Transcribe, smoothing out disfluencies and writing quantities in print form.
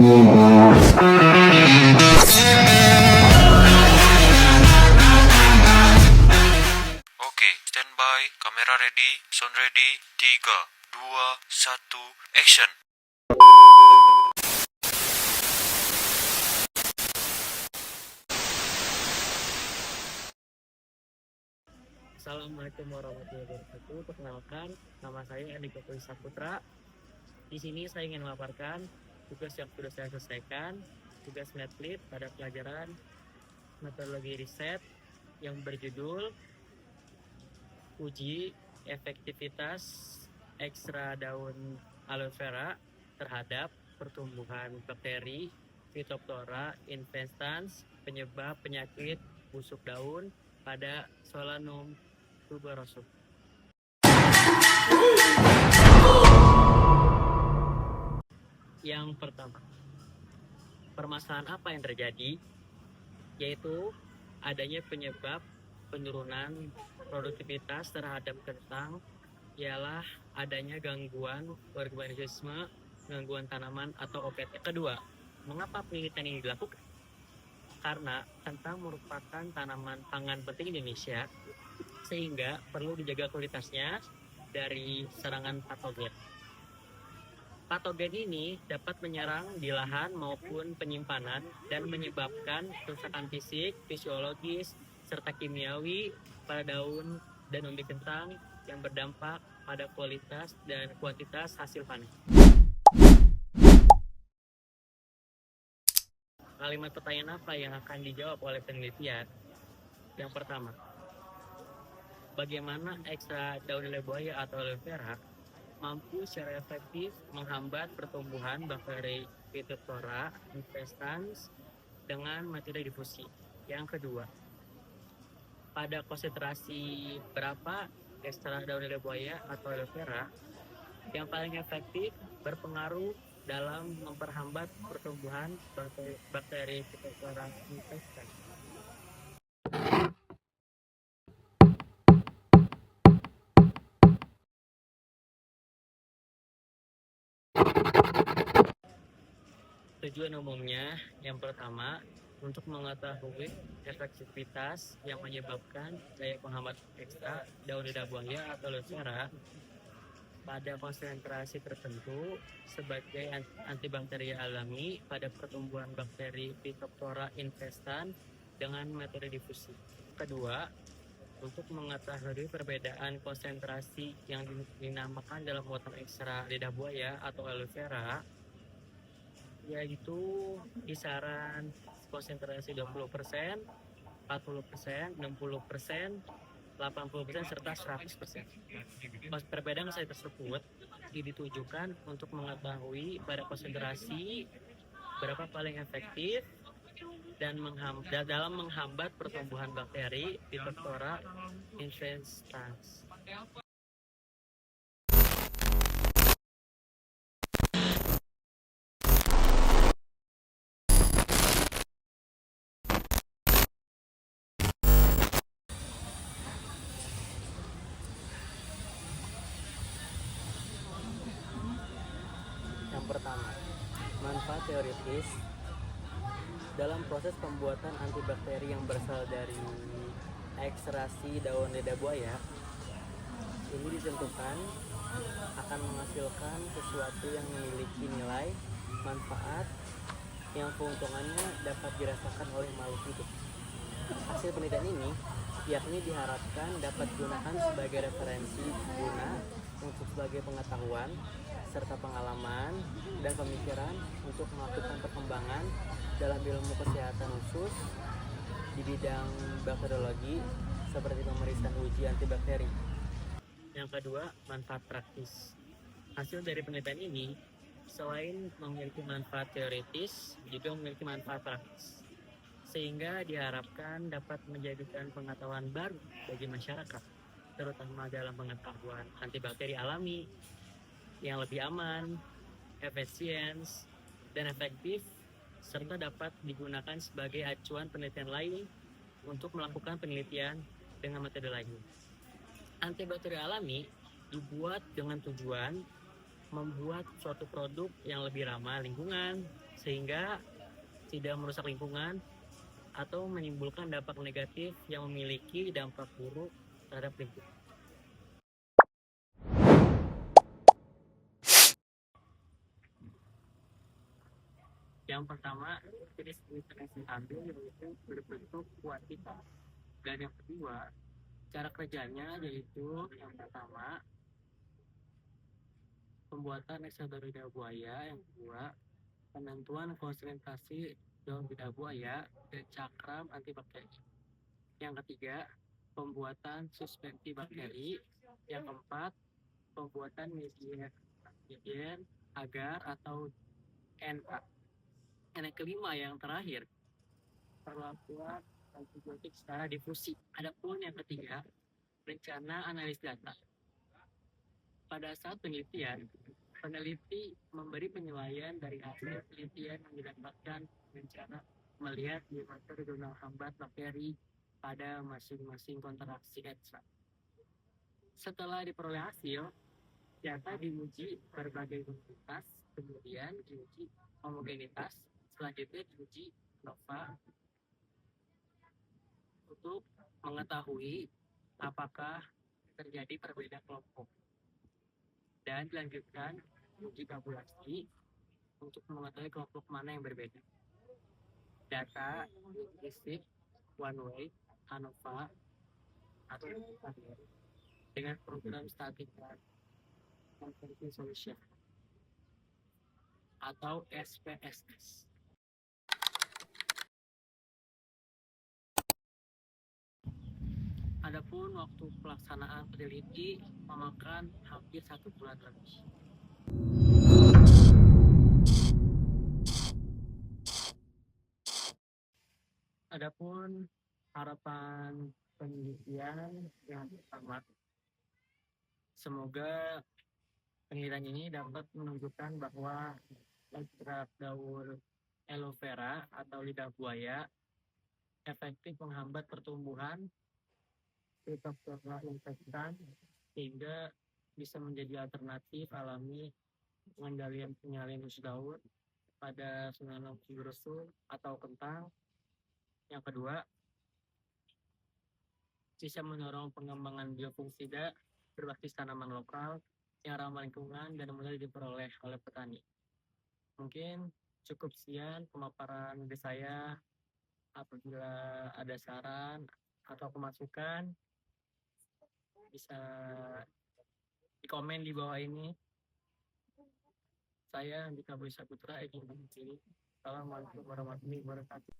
Oke, standby, kamera ready, sound ready, 3, 2, 1, action. Assalamualaikum warahmatullahi wabarakatuh. Perkenalkan, nama saya Andika Puri Saputra. Di sini saya ingin memaparkan tugas yang sudah saya selesaikan, tugas Netlit pada pelajaran metodologi riset yang berjudul uji efektivitas ekstra daun aloe vera terhadap pertumbuhan bakteri Phytophthora infestans penyebab penyakit busuk daun pada Solanum tuberosum. Yang pertama, permasalahan apa yang terjadi? Yaitu adanya penyebab penurunan produktivitas terhadap kentang ialah adanya gangguan organisme, gangguan tanaman atau OPT. Kedua, mengapa penelitian ini dilakukan? Karena kentang merupakan tanaman pangan penting Indonesia, sehingga perlu dijaga kualitasnya dari serangan patogen. Patogen ini dapat menyerang di lahan maupun penyimpanan dan menyebabkan kerusakan fisik, fisiologis, serta kimiawi pada daun dan umbi kentang yang berdampak pada kualitas dan kuantitas hasil panen. Kalimat pertanyaan apa yang akan dijawab oleh penelitian? Yang pertama, bagaimana ekstra daun lele buaya atau aloe vera mampu secara efektif menghambat pertumbuhan bakteri Phytophthora infestans dengan metode difusi. Yang kedua, pada konsentrasi berapa ekstra daun lele buaya atau aloe vera yang paling efektif berpengaruh dalam memperhambat pertumbuhan bakteri Phytophthora infestans? Tujuan umumnya yang pertama untuk mengetahui efektivitas yang menyebabkan daya penghambat ekstra daun lidah buaya atau aloe vera pada konsentrasi tertentu sebagai antibakteri alami pada pertumbuhan bakteri Phytophthora infestans dengan metode difusi. Kedua, untuk mengetahui perbedaan konsentrasi yang dinamakan dalam muatan ekstra lidah buaya atau aloe vera, yaitu kisaran konsentrasi 20%, 40%, 60%, 80% serta 100%. Perbedaan saya tersebut ditujukan untuk mengetahui pada konsentrasi berapa paling efektif dan dalam menghambat pertumbuhan bakteri Phytophthora infestans. Yang pertama, manfaat teoritis dalam proses pembuatan antibakteri yang berasal dari ekstraksi daun lidah buaya. Ini ditentukan akan menghasilkan sesuatu yang memiliki nilai manfaat yang keuntungannya dapat dirasakan oleh makhluk hidup. Hasil penelitian ini yakni diharapkan dapat digunakan sebagai referensi guna untuk sebagai pengetahuan serta pengalaman dan pemikiran untuk melakukan perkembangan dalam ilmu kesehatan khusus di bidang bakteriologi seperti pemeriksaan uji antibakteri. Yang kedua, manfaat praktis. Hasil dari penelitian ini selain memiliki manfaat teoritis juga memiliki manfaat praktis, sehingga diharapkan dapat menjadikan pengetahuan baru bagi masyarakat, terutama dalam pengetahuan antibakteri alami yang lebih aman, efisien, dan efektif, serta dapat digunakan sebagai acuan penelitian lain untuk melakukan penelitian dengan metode lain. Antibakteri alami dibuat dengan tujuan membuat suatu produk yang lebih ramah lingkungan, sehingga tidak merusak lingkungan atau menimbulkan dampak negatif yang memiliki dampak buruk terhadap lingkungan. Yang pertama, jenis internet stabil yaitu berbentuk kuantitas. Dan yang kedua, cara kerjanya yaitu yang pertama, pembuatan ekstraktor lidah buaya. Yang kedua, penentuan konsentrasi daun lidah buaya dan cakram antibakteri. Yang ketiga, pembuatan suspensi bakteri. Yang keempat, pembuatan media agar atau NA. Dan yang kelima, yang terakhir, perlakuan antibiotik secara difusi. Adapun yang ketiga, rencana analis data. Pada saat penelitian, peneliti memberi penilaian dari hasil penelitian yang didapatkan dengan cara melihat biomarker donor hambat bakteri pada masing-masing kontraksi ekstrak. Setelah diperoleh hasil, data diuji berbagai kuantitas, kemudian diuji homogenitas, selanjutnya diuji ANOVA untuk mengetahui apakah terjadi perbedaan kelompok, dan dilanjutkan uji tabulasi untuk mengetahui kelompok mana yang berbeda. Data diisi one way, ANOVA, atau dengan program statistical conversion solution atau SPSS. Adapun waktu pelaksanaan peneliti memakan hampir 1 bulan lebih. Adapun harapan penelitian yang pertama, semoga penelitian ini dapat menunjukkan bahwa ekstrak daun aloe vera atau lidah buaya efektif menghambat pertumbuhan Phytophthora infectans sehingga bisa menjadi alternatif alami pengendalian penyalian usus daun pada Sunanop fibrosum atau kentang. Yang kedua, bisa mendorong pengembangan biofungsida berbasis tanaman lokal yang ramah lingkungan dan mudah diperoleh oleh petani. Mungkin cukup sekian pemaparan dari saya. Apabila ada saran atau masukan, bisa di komen di bawah ini. Saya Andika Boy Saputra, Assalamualaikum warahmatullahi wabarakatuh.